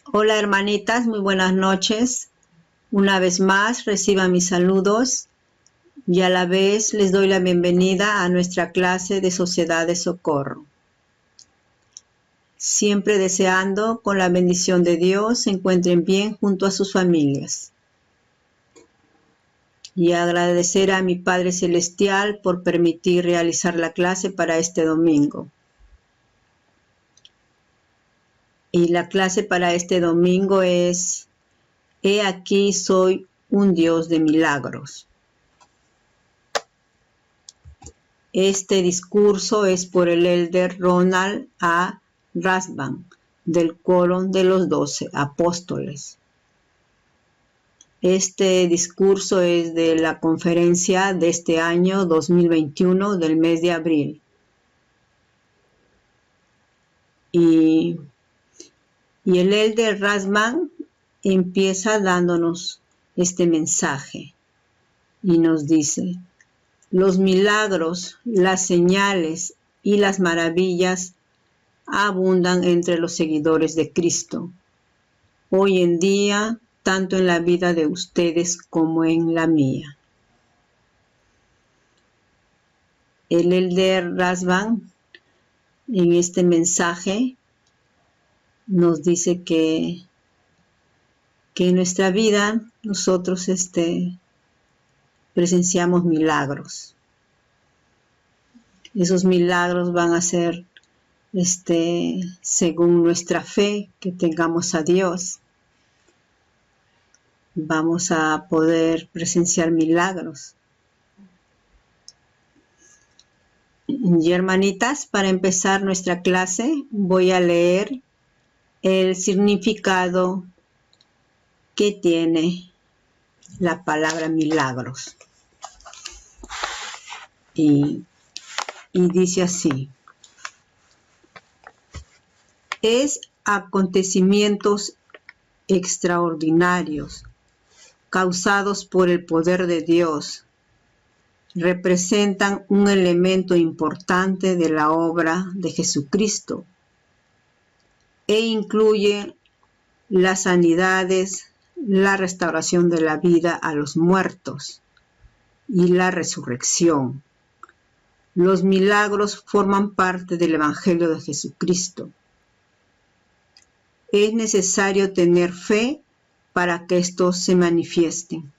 Hola hermanitas, muy buenas noches. Una vez más reciban mis saludos y a la vez les doy la bienvenida a nuestra clase de Sociedad de Socorro. Siempre deseando, con la bendición de Dios, se encuentren bien junto a sus familias. Y agradecer a mi Padre Celestial por permitir realizar la clase para este domingo. Y la clase para este domingo es: He aquí soy un Dios de milagros. Este discurso es por el elder Ronald A. Rasband, del Quórum de los 12 Apóstoles. Este discurso es de la conferencia de este año 2021 del mes de abril. Y el elder Rasband empieza dándonos este mensaje y nos dice: los milagros, las señales y las maravillas abundan entre los seguidores de Cristo, hoy en día, tanto en la vida de ustedes como en la mía. El elder Rasband en este mensaje nos dice que en nuestra vida nosotros presenciamos milagros. Esos milagros van a ser según nuestra fe que tengamos a Dios. Vamos a poder presenciar milagros. Y hermanitas, para empezar nuestra clase, voy a leer el significado que tiene la palabra milagros. Y dice así: es acontecimientos extraordinarios causados por el poder de Dios. Representan un elemento importante de la obra de Jesucristo e incluye las sanidades, la restauración de la vida a los muertos y la resurrección. Los milagros forman parte del Evangelio de Jesucristo. Es necesario tener fe para que estos se manifiesten.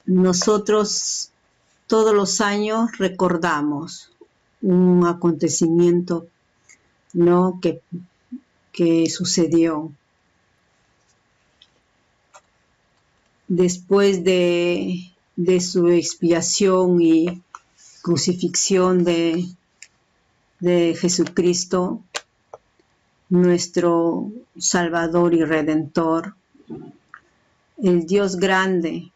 Nosotros todos los años recordamos un acontecimiento, ¿no?, que sucedió. Después de su expiación y crucifixión de Jesucristo, nuestro Salvador y Redentor, el Dios grande,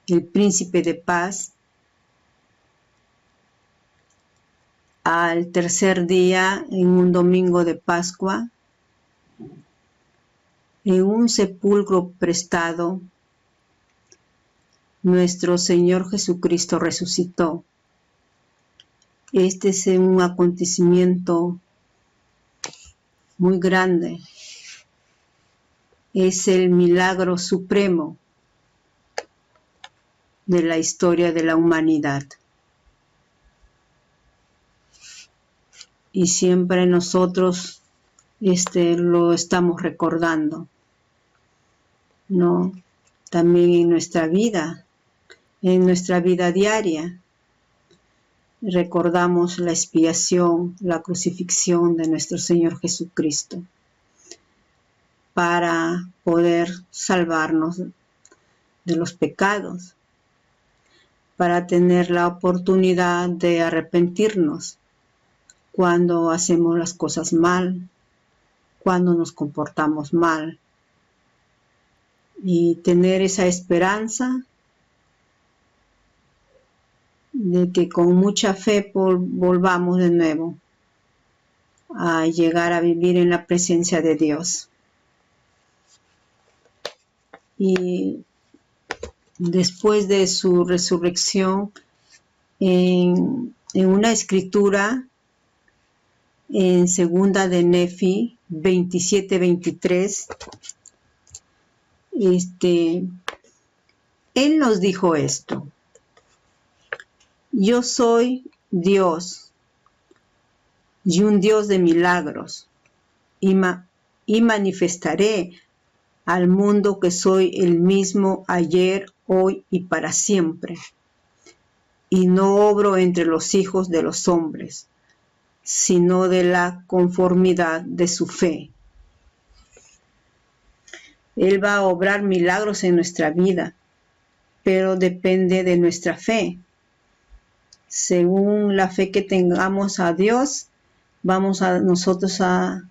el Príncipe de Paz, al tercer día, en un domingo de Pascua, en un sepulcro prestado, nuestro Señor Jesucristo resucitó. Este es un acontecimiento muy grande. Es el milagro supremo de la historia de la humanidad. Y siempre nosotros lo estamos recordando, ¿no? También en nuestra vida diaria, recordamos la expiación, la crucifixión de nuestro Señor Jesucristo para poder salvarnos de los pecados, para tener la oportunidad de arrepentirnos cuando hacemos las cosas mal, cuando nos comportamos mal, y tener esa esperanza de que con mucha fe volvamos de nuevo a llegar a vivir en la presencia de Dios. Y después de su resurrección, en una escritura en segunda de Nefi 27-23, él nos dijo esto: yo soy Dios y un Dios de milagros, y manifestaré al mundo que soy el mismo ayer, hoy y para siempre, y no obro entre los hijos de los hombres, sino de la conformidad de su fe. Él va a obrar milagros en nuestra vida, pero depende de nuestra fe. Según la fe que tengamos a Dios, vamos a nosotros a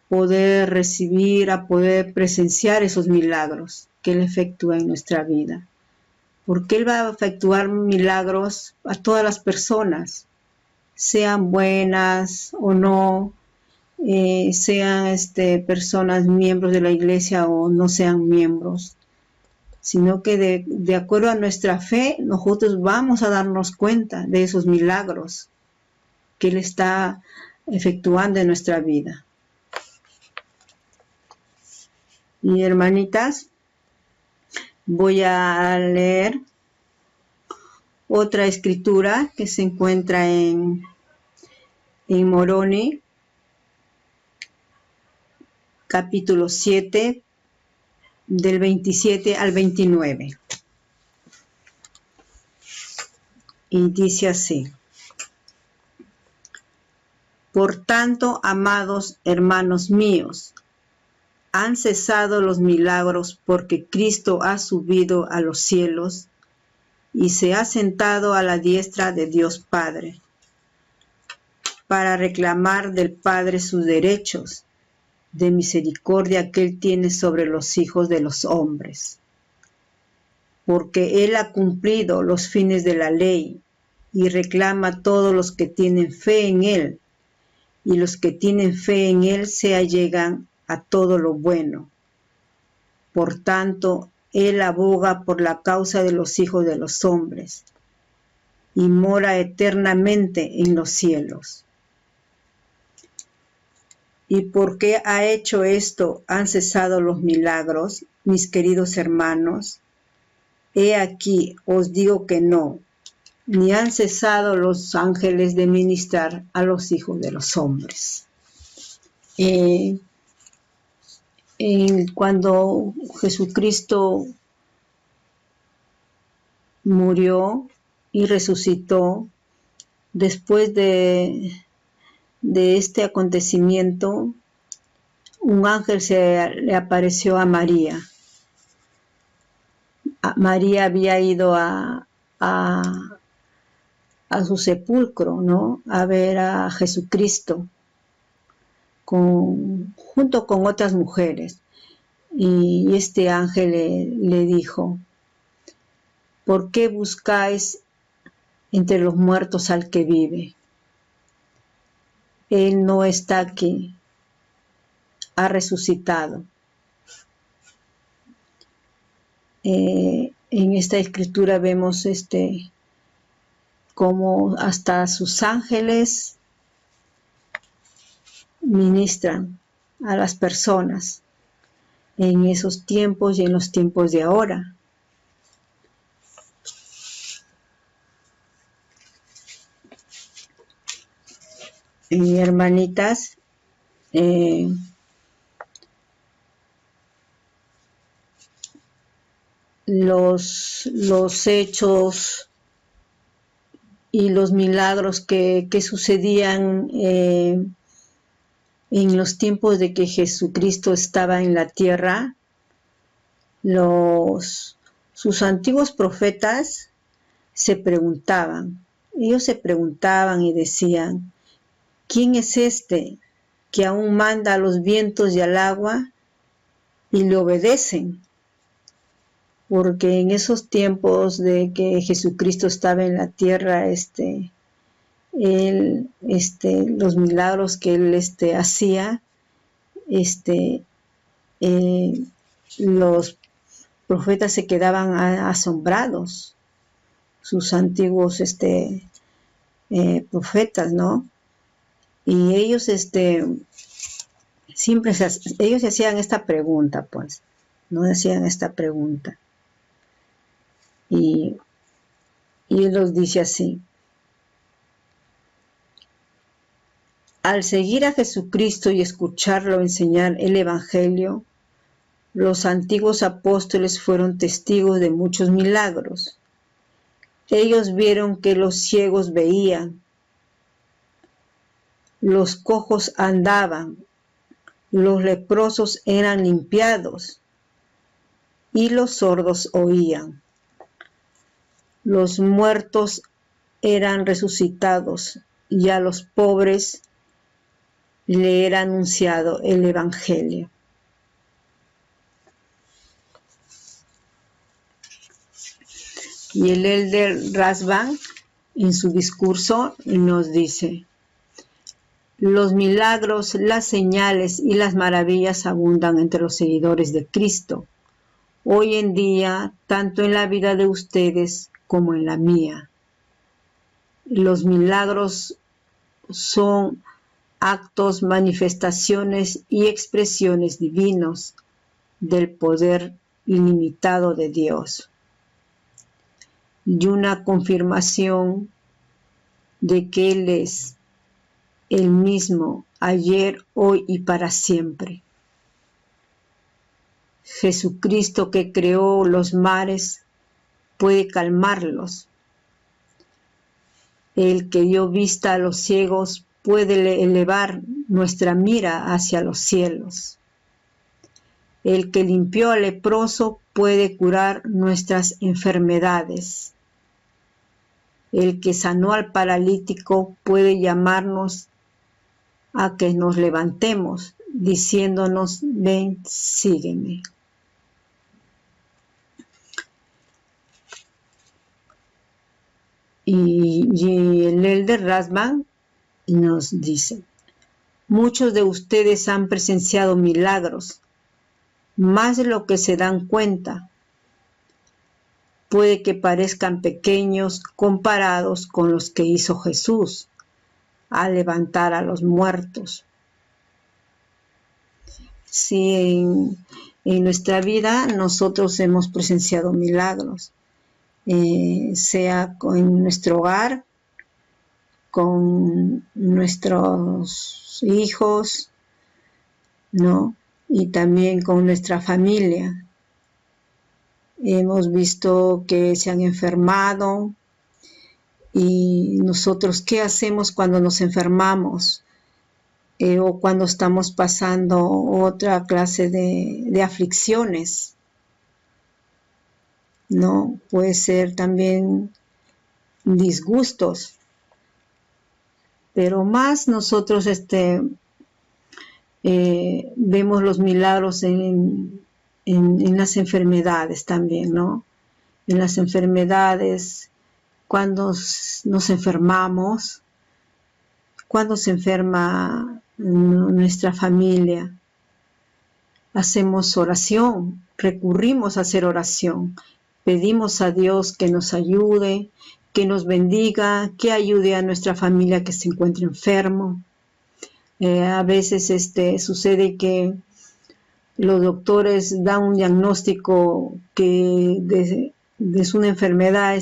poder recibir, a poder presenciar esos milagros que Él efectúa en nuestra vida. Porque Él va a efectuar milagros a todas las personas, sean buenas o no, sean personas miembros de la iglesia o no sean miembros, sino que de acuerdo a nuestra fe, nosotros vamos a darnos cuenta de esos milagros que Él está efectuando en nuestra vida. Y hermanitas, voy a leer otra escritura que se encuentra en Moroni, capítulo 7, del 27 al 29. Y dice así: por tanto, amados hermanos míos, han cesado los milagros porque Cristo ha subido a los cielos y se ha sentado a la diestra de Dios Padre, para reclamar del Padre sus derechos de misericordia que Él tiene sobre los hijos de los hombres. Porque Él ha cumplido los fines de la ley y reclama a todos los que tienen fe en Él, y los que tienen fe en Él se allegan a todo lo bueno. Por tanto, Él aboga por la causa de los hijos de los hombres y mora eternamente en los cielos. ¿Y por qué ha hecho esto? ¿Han cesado los milagros, mis queridos hermanos? He aquí, os digo que no, ni han cesado los ángeles de ministrar a los hijos de los hombres. Cuando Jesucristo murió y resucitó, después de este acontecimiento, un ángel le apareció a María. María había ido a su sepulcro, ¿no? A ver a Jesucristo junto con otras mujeres. Y este ángel le dijo: ¿por qué buscáis entre los muertos al que vive? Él no está aquí, ha resucitado. En esta escritura vemos cómo hasta sus ángeles ministran a las personas en esos tiempos y en los tiempos de ahora. Hermanitas, los hechos y los milagros que sucedían en los tiempos de que Jesucristo estaba en la tierra, sus antiguos profetas ellos se preguntaban y decían: ¿quién es este que aún manda a los vientos y al agua y le obedecen? Porque en esos tiempos de que Jesucristo estaba en la tierra, los milagros que él hacía, los profetas se quedaban asombrados sus antiguos profetas, ¿no? Y ellos siempre ellos hacían esta pregunta, pues, no hacían esta pregunta. Y él los dice así: al seguir a Jesucristo y escucharlo enseñar el Evangelio, los antiguos apóstoles fueron testigos de muchos milagros. Ellos vieron que los ciegos veían, los cojos andaban, los leprosos eran limpiados y los sordos oían. Los muertos eran resucitados y a los pobres le era anunciado el Evangelio. Y el elder Rasband en su discurso nos dice: los milagros, las señales y las maravillas abundan entre los seguidores de Cristo, hoy en día, tanto en la vida de ustedes como en la mía. Los milagros son actos, manifestaciones y expresiones divinos del poder ilimitado de Dios, y una confirmación de que Él es el mismo ayer, hoy y para siempre. Jesucristo, que creó los mares, puede calmarlos. El que dio vista a los ciegos puede elevar nuestra mira hacia los cielos. El que limpió al leproso puede curar nuestras enfermedades. El que sanó al paralítico puede llamarnos a que nos levantemos, diciéndonos: ven, sígueme. Y el elder Rasband nos dice: muchos de ustedes han presenciado milagros, más de lo que se dan cuenta. Puede que parezcan pequeños comparados con los que hizo Jesús al levantar a los muertos. Sí, en nuestra vida nosotros hemos presenciado milagros, sea en nuestro hogar, con nuestros hijos, ¿no? Y también con nuestra familia. Hemos visto que se han enfermado, y nosotros, ¿qué hacemos cuando nos enfermamos? O cuando estamos pasando otra clase de aflicciones, ¿no? Puede ser también disgustos, pero más nosotros vemos los milagros en las enfermedades también, ¿no? En las enfermedades, cuando nos enfermamos, cuando se enferma nuestra familia, hacemos oración, recurrimos a hacer oración, pedimos a Dios que nos ayude, que nos bendiga, que ayude a nuestra familia que se encuentre enfermo. A veces sucede que los doctores dan un diagnóstico que es una enfermedad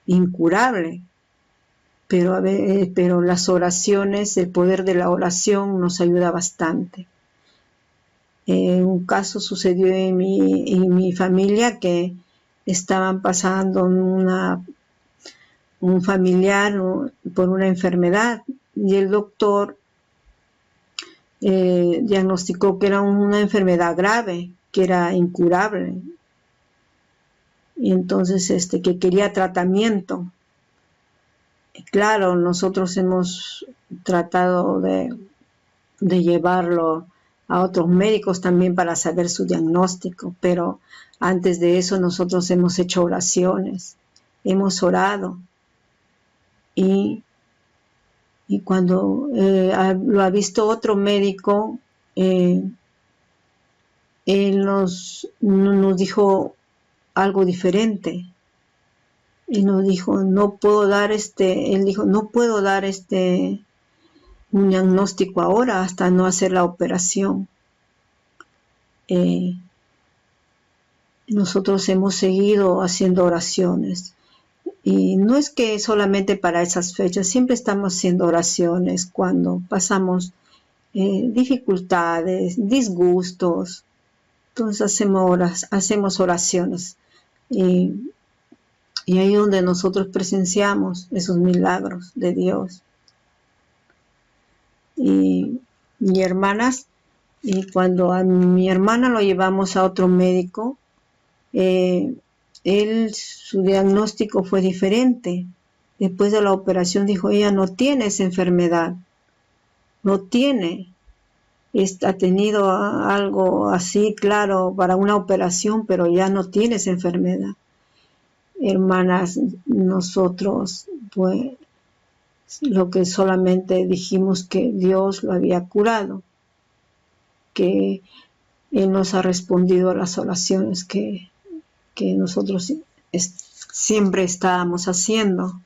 incurable, pero las oraciones, el poder de la oración nos ayuda bastante. Un caso sucedió en mi familia, que estaban pasando un familiar por una enfermedad, y el doctor diagnosticó que era una enfermedad grave, que era incurable, y entonces que quería tratamiento. Claro, nosotros hemos tratado de llevarlo a otros médicos también para saber su diagnóstico, pero antes de eso nosotros hemos hecho oraciones, hemos orado, y cuando lo ha visto otro médico, él nos dijo algo diferente. y nos dijo, no puedo dar él dijo, no puedo dar un diagnóstico ahora hasta no hacer la operación. Nosotros hemos seguido haciendo oraciones. Y no es que solamente para esas fechas, siempre estamos haciendo oraciones cuando pasamos dificultades, disgustos. Entonces hacemos oraciones. Y ahí donde nosotros presenciamos esos milagros de Dios. Y hermanas, y cuando a mi hermana lo llevamos a otro médico, su diagnóstico fue diferente. Después de la operación dijo, ella no tiene esa enfermedad, no tiene, ha tenido algo así, claro, para una operación, pero ya no tiene esa enfermedad. Hermanas, nosotros, pues, lo que solamente dijimos que Dios lo había curado, que Él nos ha respondido a las oraciones que nosotros siempre estábamos haciendo.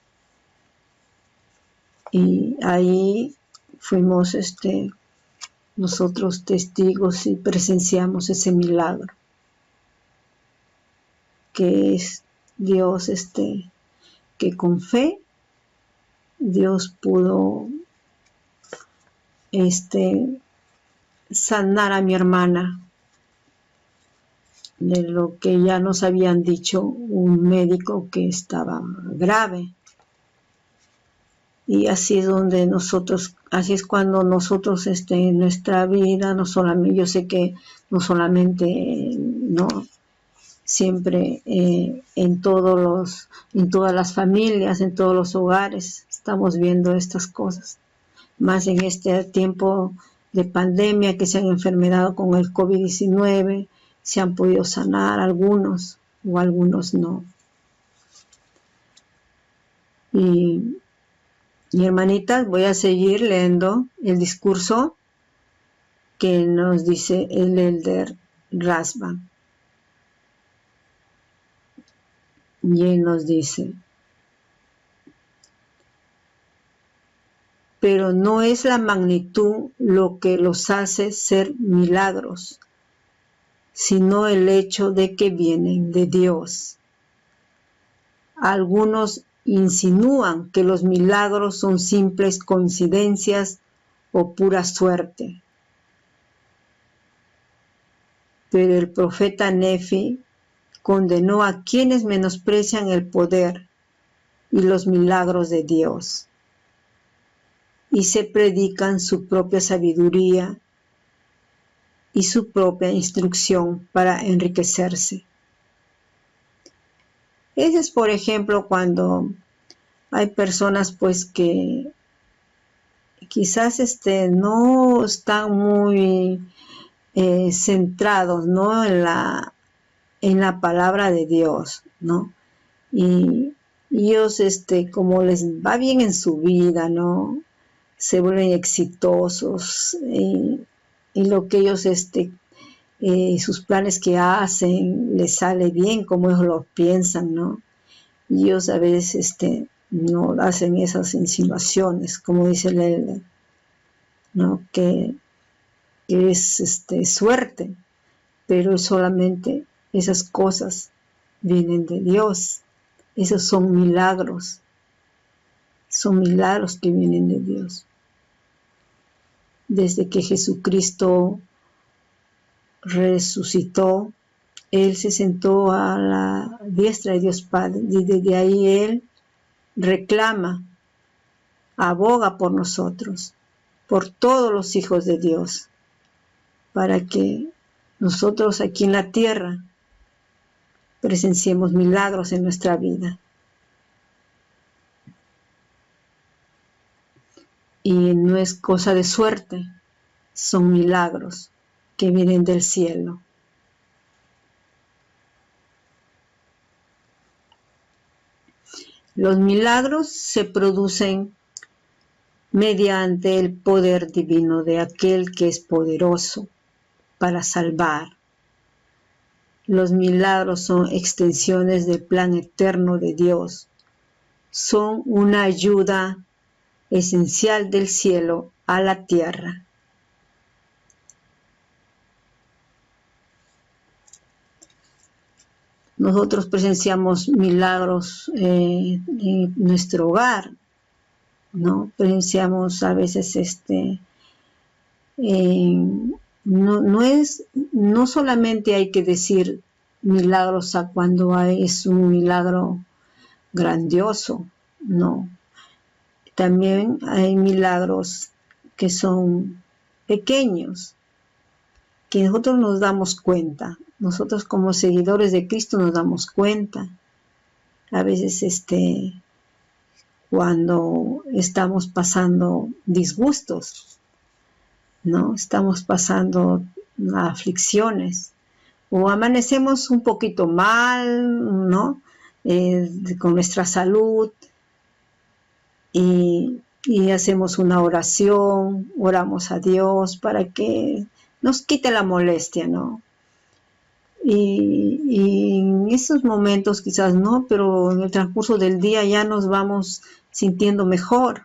Y ahí fuimos nosotros testigos y presenciamos ese milagro, que es Dios, que con fe Dios pudo sanar a mi hermana de lo que ya nos habían dicho un médico que estaba grave. Y así es donde así es cuando nosotros en nuestra vida, no solamente, yo sé que no solamente, no, siempre en todas las familias, en todos los hogares, estamos viendo estas cosas. Más en este tiempo de pandemia, que se han enfermado con el COVID-19, se han podido sanar algunos o algunos no. Y hermanitas, voy a seguir leyendo el discurso que nos dice el Elder Rasband. Y él nos dice, pero no es la magnitud lo que los hace ser milagros, sino el hecho de que vienen de Dios. Algunos insinúan que los milagros son simples coincidencias o pura suerte. Pero el profeta Nefi condenó a quienes menosprecian el poder y los milagros de Dios y se predican su propia sabiduría y su propia instrucción para enriquecerse. Ese es, por ejemplo, cuando hay personas pues que quizás no están muy centrados, ¿no?, en la palabra de Dios, ¿no? Y ellos, como les va bien en su vida, ¿no?, se vuelven exitosos y lo que ellos, sus planes que hacen, les sale bien como ellos lo piensan, ¿no? Y ellos a veces, no hacen esas insinuaciones, como dice el Elder, ¿no?, que es suerte, pero solamente esas cosas vienen de Dios. Esos son milagros que vienen de Dios. Desde que Jesucristo resucitó, Él se sentó a la diestra de Dios Padre, y desde ahí Él reclama, aboga por nosotros, por todos los hijos de Dios, para que nosotros aquí en la tierra presenciemos milagros en nuestra vida. Y no es cosa de suerte, son milagros que vienen del cielo. Los milagros se producen mediante el poder divino de aquel que es poderoso para salvar Los milagros son extensiones del plan eterno de Dios. Son una ayuda esencial del cielo a la tierra. Nosotros presenciamos milagros en nuestro hogar, ¿no? Presenciamos a veces no solamente hay que decir milagros a cuando es un milagro grandioso, no. También hay milagros que son pequeños, que nosotros nos damos cuenta. Nosotros como seguidores de Cristo nos damos cuenta. A veces cuando estamos pasando disgustos, ¿no? Estamos pasando aflicciones o amanecemos un poquito mal, ¿no? Con nuestra salud y hacemos una oración, oramos a Dios para que nos quite la molestia, ¿no? Y en esos momentos quizás no, pero en el transcurso del día ya nos vamos sintiendo mejor,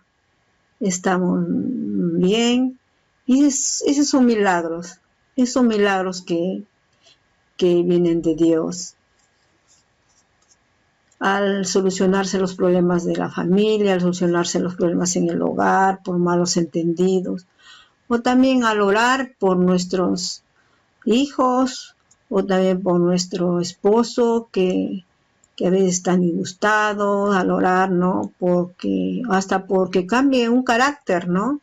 estamos bien, y esos son milagros que vienen de Dios. Al solucionarse los problemas de la familia, al solucionarse los problemas en el hogar por malos entendidos, o también al orar por nuestros hijos, o también por nuestro esposo que a veces están disgustados, al orar, ¿no? Hasta porque cambie un carácter, ¿no?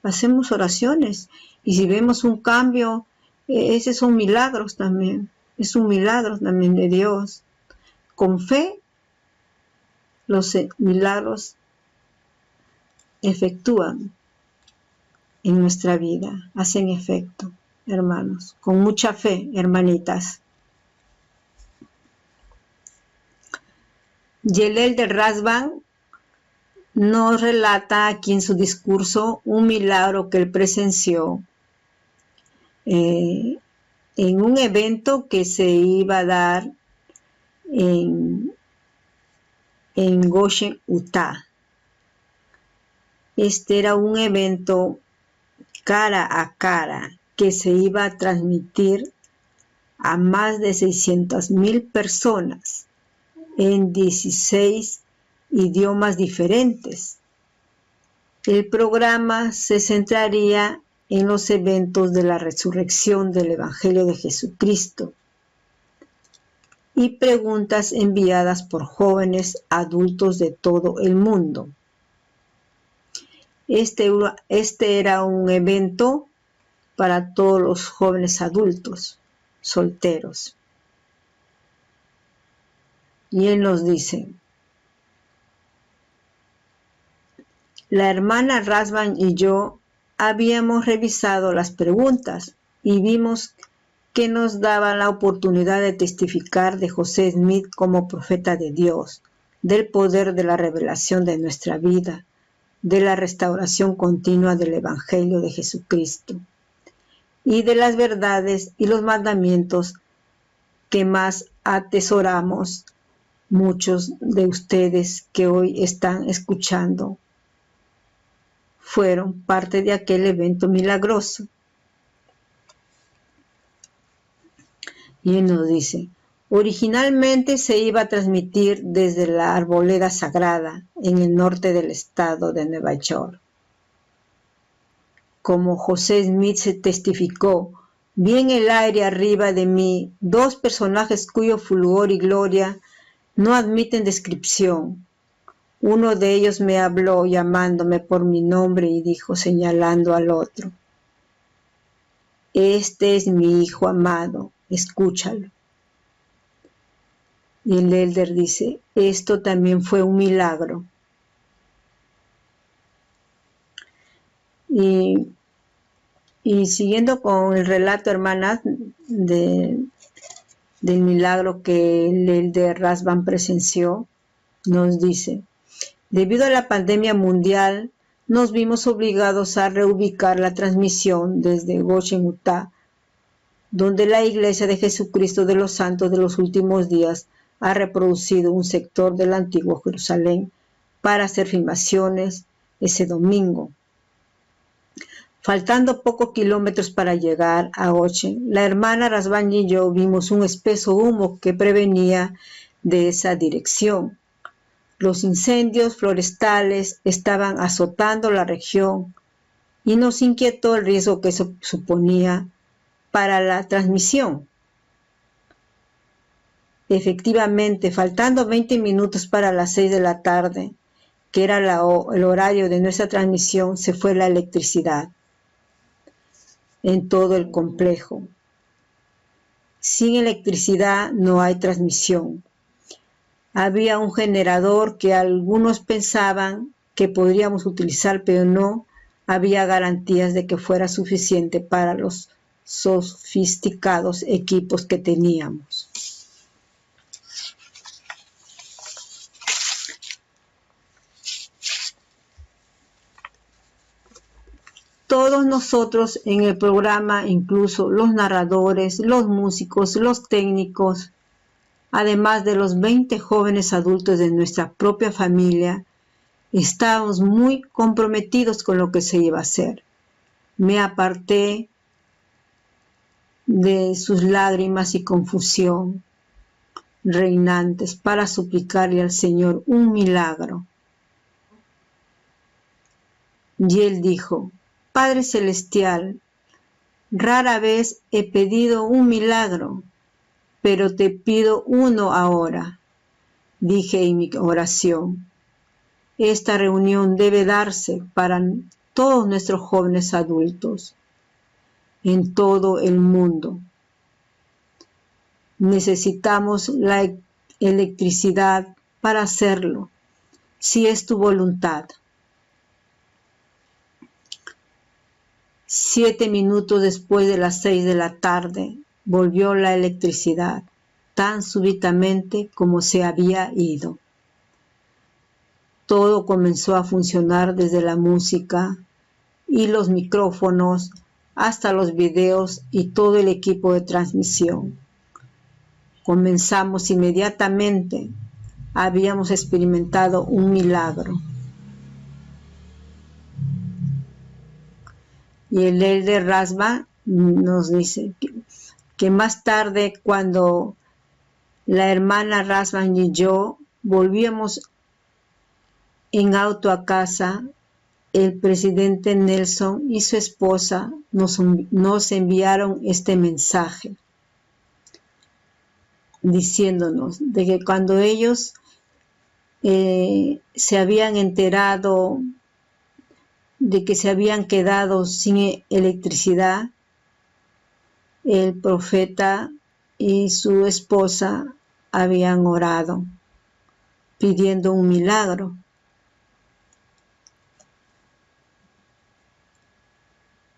Hacemos oraciones y si vemos un cambio, esos son milagros también, es un milagro también de Dios. Con fe, los milagros efectúan en nuestra vida, hacen efecto, hermanos, con mucha fe, hermanitas. Hillel de Razvan nos relata aquí en su discurso un milagro que él presenció en un evento que se iba a dar en Goshen, Utah. Este era un evento cara a cara que se iba a transmitir a más de 600,000 personas en 16 idiomas diferentes. El programa se centraría en los eventos de la resurrección del Evangelio de Jesucristo y preguntas enviadas por jóvenes adultos de todo el mundo. Este era un evento para todos los jóvenes adultos solteros. Y él nos dice: la hermana Razvan y yo habíamos revisado las preguntas y vimos que nos daba la oportunidad de testificar de José Smith como profeta de Dios, del poder de la revelación de nuestra vida, de la restauración continua del Evangelio de Jesucristo y de las verdades y los mandamientos que más atesoramos muchos de ustedes que hoy están escuchando. Fueron parte de aquel evento milagroso. Y él nos dice: originalmente se iba a transmitir desde la Arboleda Sagrada, en el norte del estado de Nueva York. Como José Smith se testificó, vi en el aire arriba de mí 2 personajes cuyo fulgor y gloria no admiten descripción. Uno de ellos me habló llamándome por mi nombre y dijo, señalando al otro: este es mi hijo amado, escúchalo. Y el elder dice: esto también fue un milagro. Y siguiendo con el relato, hermanas, del milagro que el elder Razvan presenció, nos dice: debido a la pandemia mundial, nos vimos obligados a reubicar la transmisión desde Goshen, Utah, donde la Iglesia de Jesucristo de los Santos de los Últimos Días ha reproducido un sector del antiguo Jerusalén para hacer filmaciones ese domingo. Faltando pocos kilómetros para llegar a Oche, la hermana Rasbán y yo vimos un espeso humo que prevenía de esa dirección. Los incendios forestales estaban azotando la región y nos inquietó el riesgo que eso suponía para la transmisión. Efectivamente, faltando 20 minutos para las 6 de la tarde, que era el horario de nuestra transmisión, se fue la electricidad en todo el complejo. Sin electricidad no hay transmisión. Había un generador que algunos pensaban que podríamos utilizar, pero no había garantías de que fuera suficiente para los sofisticados equipos que teníamos. Todos nosotros en el programa, incluso los narradores, los músicos, los técnicos, además de los 20 jóvenes adultos de nuestra propia familia, estábamos muy comprometidos con lo que se iba a hacer. Me aparté de sus lágrimas y confusión reinantes para suplicarle al Señor un milagro. Y él dijo: Padre Celestial, rara vez he pedido un milagro, pero te pido uno ahora. Dije en mi oración: esta reunión debe darse para todos nuestros jóvenes adultos en todo el mundo. Necesitamos la electricidad para hacerlo, si es tu voluntad. 7 minutos después de las 6 de la tarde, volvió la electricidad, tan súbitamente como se había ido. Todo comenzó a funcionar desde la música y los micrófonos hasta los videos y todo el equipo de transmisión. Comenzamos inmediatamente. Habíamos experimentado un milagro. Y el Elder Rasbán nos dice que más tarde, cuando la hermana Rasbán y yo volvíamos en auto a casa, el presidente Nelson y su esposa nos enviaron este mensaje, diciéndonos de que cuando ellos se habían enterado de que se habían quedado sin electricidad, el profeta y su esposa habían orado pidiendo un milagro.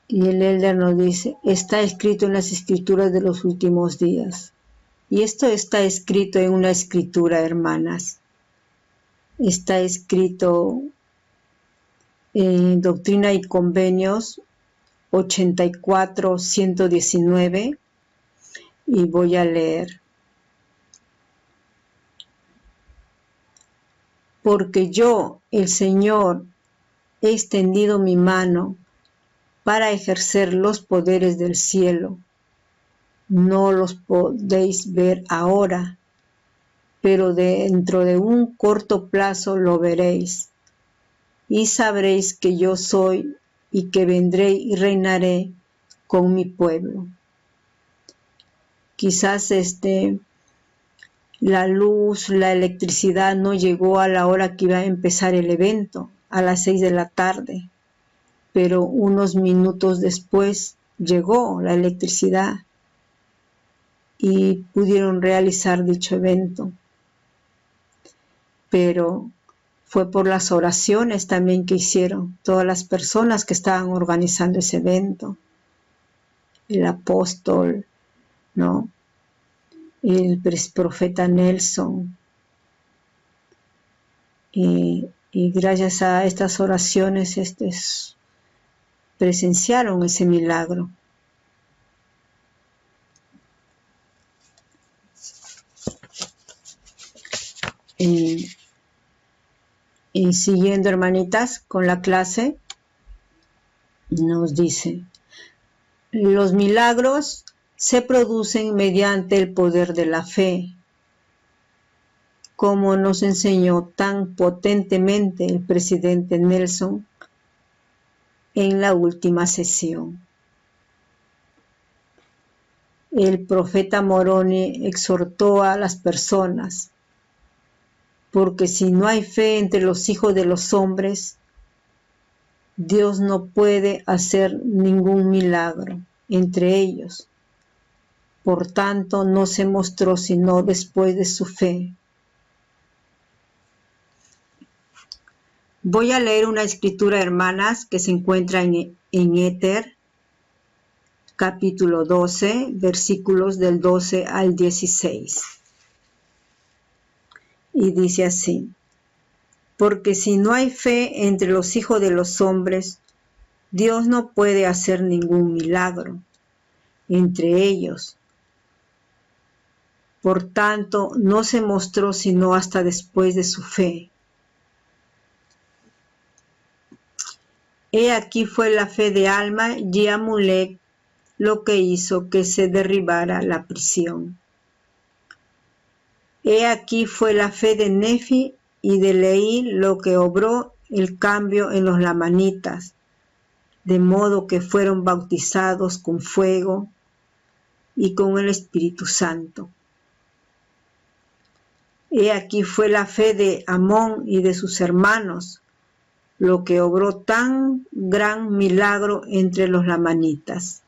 Y el Elder nos dice: está escrito en las escrituras de los últimos días. Y esto está escrito en una escritura, hermanas. Está escrito en Doctrina y Convenios 84-119, y voy a leer. Porque yo, el Señor, he extendido mi mano para ejercer los poderes del cielo. No los podéis ver ahora, pero dentro de un corto plazo lo veréis. Y sabréis que yo soy y que vendré y reinaré con mi pueblo. Quizás la luz, la electricidad no llegó a la hora que iba a empezar el evento, a las 6 de la tarde, pero unos minutos después llegó la electricidad y pudieron realizar dicho evento. Pero fue por las oraciones también que hicieron todas las personas que estaban organizando ese evento. El apóstol, ¿no? El profeta Nelson. Y gracias a estas oraciones presenciaron ese milagro. y siguiendo, hermanitas, con la clase, nos dice: los milagros se producen mediante el poder de la fe, como nos enseñó tan potentemente el presidente Nelson en la última sesión. El profeta Moroni exhortó a las personas: porque si no hay fe entre los hijos de los hombres, Dios no puede hacer ningún milagro entre ellos. Por tanto, no se mostró sino después de su fe. Voy a leer una escritura, hermanas, que se encuentra en Éter, capítulo 12, versículos del 12 al 16. Y dice así: porque si no hay fe entre los hijos de los hombres, Dios no puede hacer ningún milagro entre ellos. Por tanto, no se mostró sino hasta después de su fe. He aquí fue la fe de Alma y Amulek lo que hizo que se derribara la prisión. He aquí fue la fe de Nefi y de Leí lo que obró el cambio en los lamanitas, de modo que fueron bautizados con fuego y con el Espíritu Santo. He aquí fue la fe de Amón y de sus hermanos, lo que obró tan gran milagro entre los lamanitas.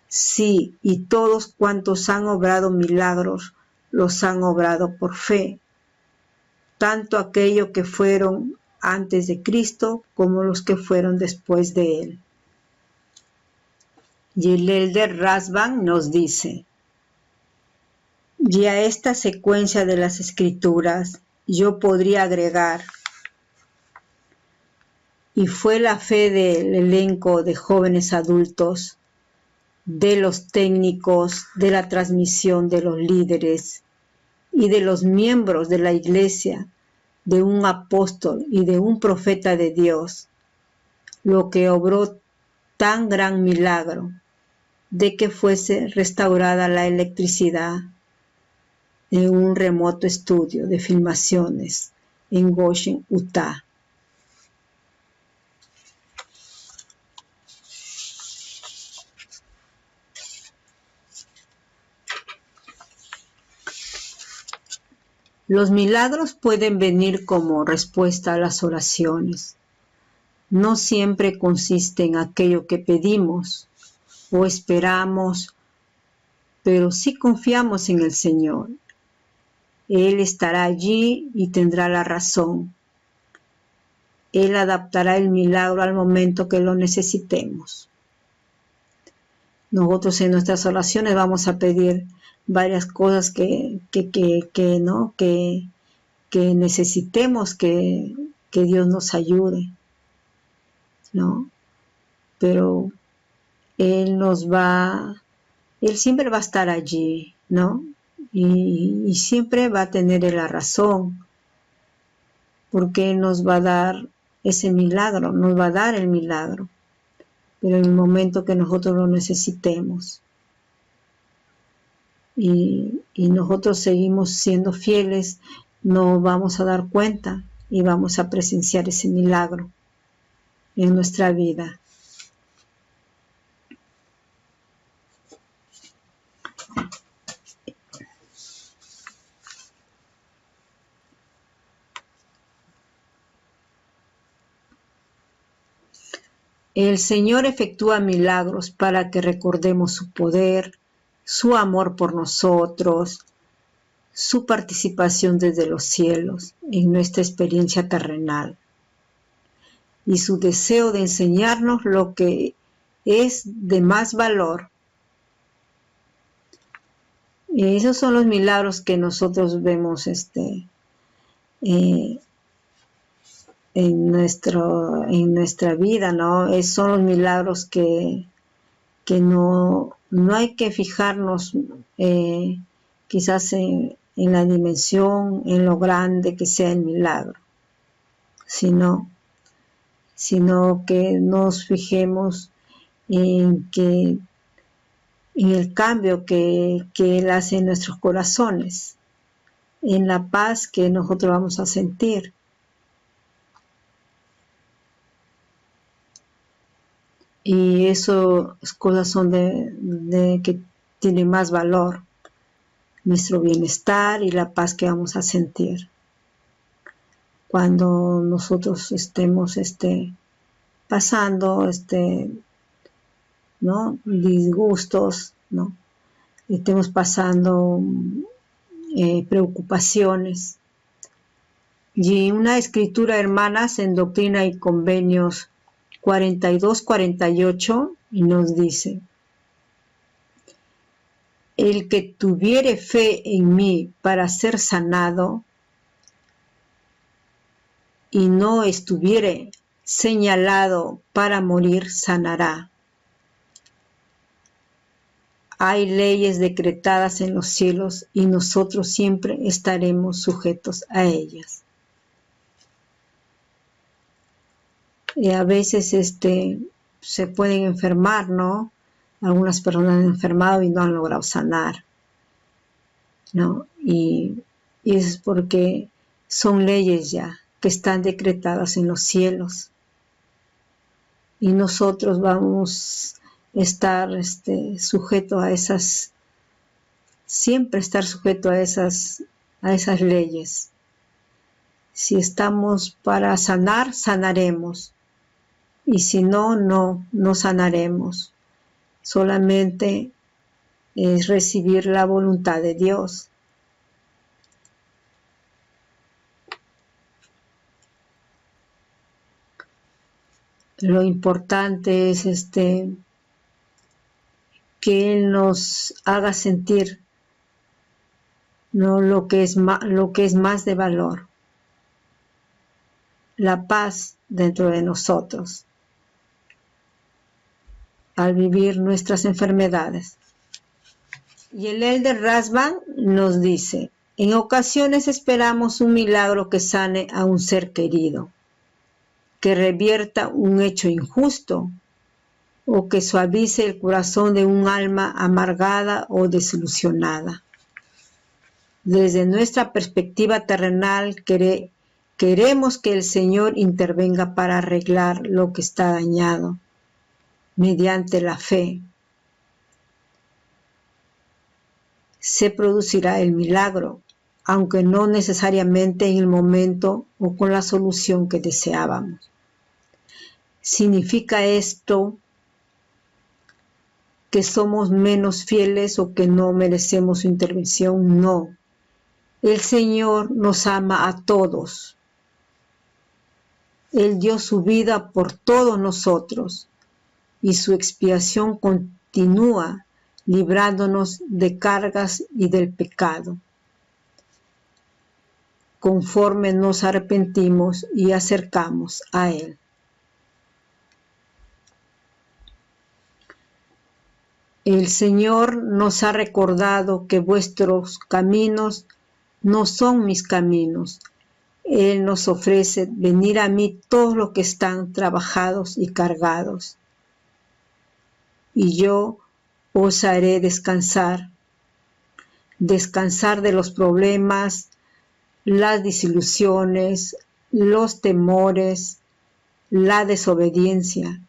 Sí, y todos cuantos han obrado milagros, los han obrado por fe, tanto aquellos que fueron antes de Cristo como los que fueron después de él. Y el Elder Rasband nos dice: y a esta secuencia de las escrituras yo podría agregar: y fue la fe del elenco de jóvenes adultos, de los técnicos, de la transmisión de los líderes y de los miembros de la iglesia, de un apóstol y de un profeta de Dios, lo que obró tan gran milagro de que fuese restaurada la electricidad en un remoto estudio de filmaciones en Goshen, Utah. Los milagros pueden venir como respuesta a las oraciones. No siempre consiste en aquello que pedimos o esperamos, pero sí confiamos en el Señor. Él estará allí y tendrá la razón. Él adaptará el milagro al momento que lo necesitemos. Nosotros en nuestras oraciones vamos a pedir varias cosas que necesitemos que Dios nos ayude, ¿no? Pero Él siempre va a estar allí, ¿no? Y siempre va a tener la razón, porque Él nos va a dar ese milagro, nos va a dar el milagro, pero en el momento que nosotros lo necesitemos. Y nosotros seguimos siendo fieles, nos vamos a dar cuenta y vamos a presenciar ese milagro en nuestra vida. El Señor efectúa milagros para que recordemos su poder, su amor por nosotros, su participación desde los cielos en nuestra experiencia terrenal y su deseo de enseñarnos lo que es de más valor. Esos son los milagros que nosotros vemos en nuestra vida, ¿no? Son los milagros que no hay que fijarnos quizás en en la dimensión, en lo grande que sea el milagro, sino que nos fijemos en el cambio que Él hace en nuestros corazones, en la paz que nosotros vamos a sentir. Y esas cosas son de que tienen más valor, nuestro bienestar y la paz que vamos a sentir cuando nosotros estemos pasando ¿no? disgustos, ¿no? Estemos pasando preocupaciones. Y una escritura, hermanas, en Doctrina y Convenios 42-48, nos dice: el que tuviere fe en mí para ser sanado y no estuviere señalado para morir, sanará. Hay leyes decretadas en los cielos y nosotros siempre estaremos sujetos a ellas. Y a veces se pueden enfermar, ¿no? Algunas personas han enfermado y no han logrado sanar, ¿no? Y es porque son leyes ya que están decretadas en los cielos. Y nosotros vamos a estar sujetos a esas, siempre estar sujetos a esas leyes. Si estamos para sanar, sanaremos. Y si no, no sanaremos. Solamente es recibir la voluntad de Dios. Lo importante es que Él nos haga sentir, ¿no? lo que es más de valor, la paz dentro de nosotros al vivir nuestras enfermedades. Y el Elder Rasband nos dice: en ocasiones esperamos un milagro que sane a un ser querido, que revierta un hecho injusto o que suavice el corazón de un alma amargada o desilusionada. Desde nuestra perspectiva terrenal queremos que el Señor intervenga para arreglar lo que está dañado mediante la fe. Se producirá el milagro, aunque no necesariamente en el momento o con la solución que deseábamos. ¿Significa esto que somos menos fieles o que no merecemos su intervención? No. El Señor nos ama a todos. Él dio su vida por todos nosotros y su expiación continúa librándonos de cargas y del pecado, conforme nos arrepentimos y acercamos a Él. El Señor nos ha recordado que vuestros caminos no son mis caminos. Él nos ofrece: venir a mí todos los que están trabajados y cargados, y yo os haré descansar de los problemas, las desilusiones, los temores, la desobediencia,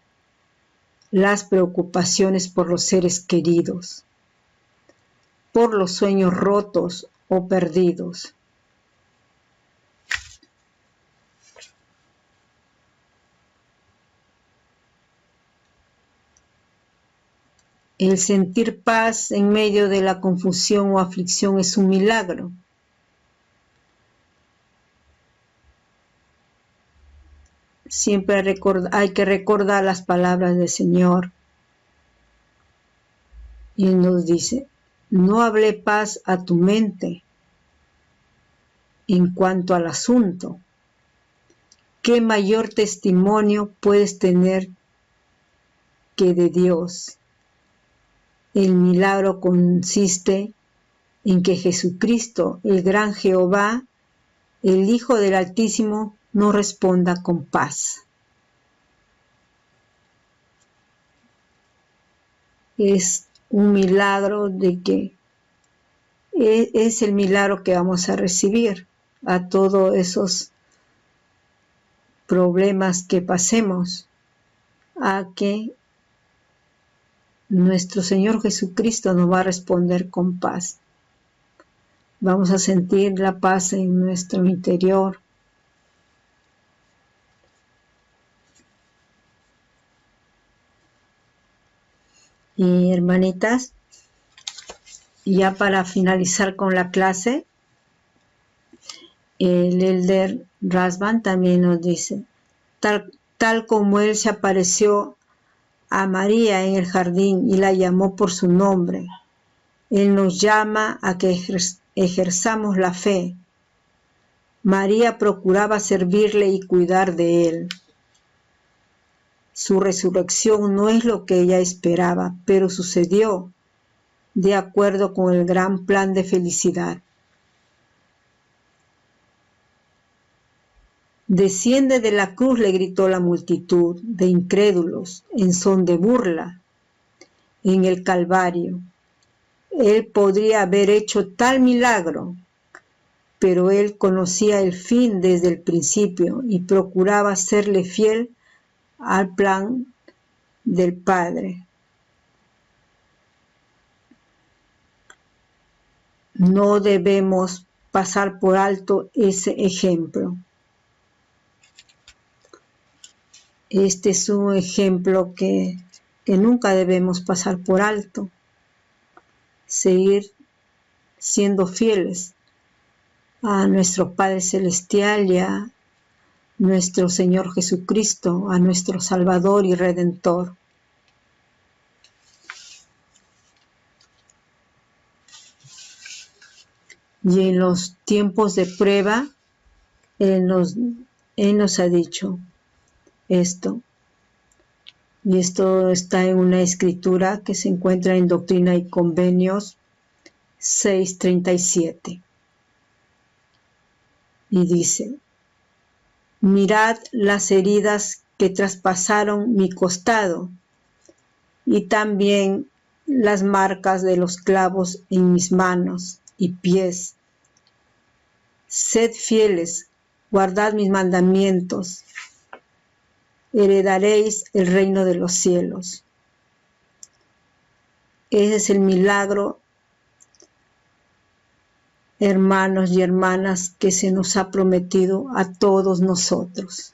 las preocupaciones por los seres queridos, por los sueños rotos o perdidos. El sentir paz en medio de la confusión o aflicción es un milagro. Siempre hay que recordar las palabras del Señor. Y Él nos dice: no hablé paz a tu mente en cuanto al asunto. ¿Qué mayor testimonio puedes tener que de Dios? El milagro consiste en que Jesucristo, el gran Jehová, el Hijo del Altísimo, nos responda con paz. Es un milagro de que es el milagro que vamos a recibir a todos esos problemas que pasemos, a que nuestro Señor Jesucristo nos va a responder con paz. Vamos a sentir la paz en nuestro interior. Y hermanitas, ya para finalizar con la clase, el Elder Rasband también nos dice, tal como Él se apareció a María en el jardín y la llamó por su nombre, Él nos llama a que ejerzamos la fe. María procuraba servirle y cuidar de Él. Su resurrección no es lo que ella esperaba, pero sucedió de acuerdo con el gran plan de felicidad. Desciende de la cruz, le gritó la multitud de incrédulos en son de burla en el Calvario. Él podría haber hecho tal milagro, pero él conocía el fin desde el principio y procuraba serle fiel al plan del Padre. No debemos pasar por alto ese ejemplo. Este es un ejemplo que nunca debemos pasar por alto. Seguir siendo fieles a nuestro Padre Celestial y a nuestro Señor Jesucristo, a nuestro Salvador y Redentor. Y en los tiempos de prueba, Él nos ha dicho esto. Y esto está en una escritura que se encuentra en Doctrina y Convenios 6:37. Y dice, mirad las heridas que traspasaron mi costado y también las marcas de los clavos en mis manos y pies. Sed fieles, guardad mis mandamientos, heredaréis el reino de los cielos. Ese es el milagro, hermanos y hermanas, que se nos ha prometido a todos nosotros.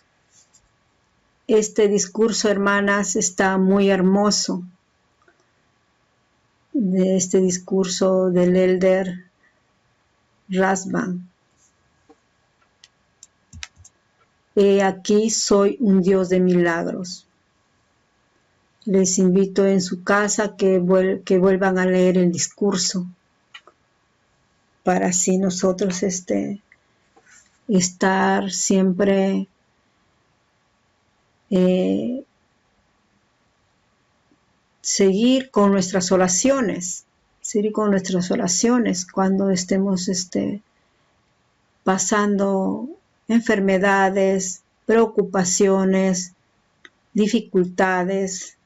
Este discurso, hermanas, está muy hermoso. De este discurso del Elder Rasband. He aquí soy un Dios de milagros. Les invito en su casa que vuelvan a leer el discurso para así nosotros estar siempre seguir con nuestras oraciones cuando estemos pasando enfermedades, preocupaciones, dificultades,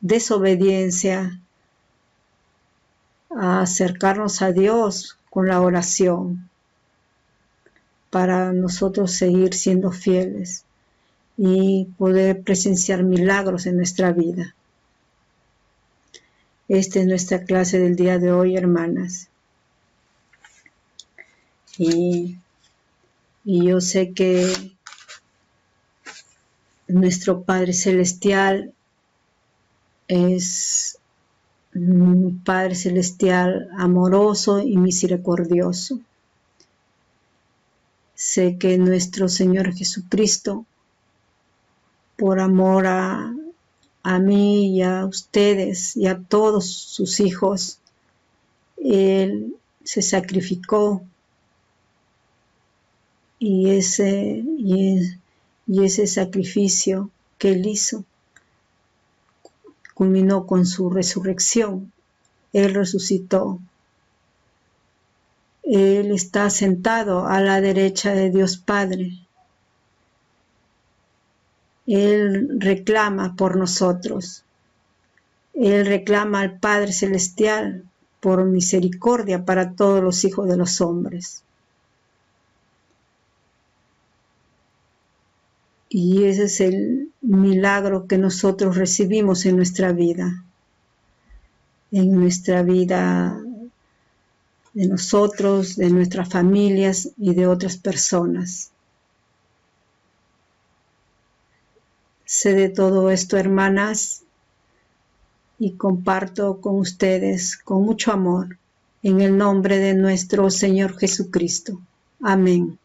desobediencia, a acercarnos a Dios con la oración para nosotros seguir siendo fieles y poder presenciar milagros en nuestra vida. Esta es nuestra clase del día de hoy, hermanas. Y yo sé que nuestro Padre Celestial es un Padre Celestial amoroso y misericordioso. Sé que nuestro Señor Jesucristo, por amor a mí y a ustedes y a todos sus hijos, Él se sacrificó y ese sacrificio que Él hizo culminó con su resurrección Él resucitó. Él está sentado a la derecha de Dios Padre. Él reclama por nosotros. Él reclama al Padre Celestial por misericordia para todos los hijos de los hombres. Y ese es el milagro que nosotros recibimos en nuestra vida de nosotros, de nuestras familias y de otras personas. Sé de todo esto, hermanas, y comparto con ustedes con mucho amor, en el nombre de nuestro Señor Jesucristo. Amén.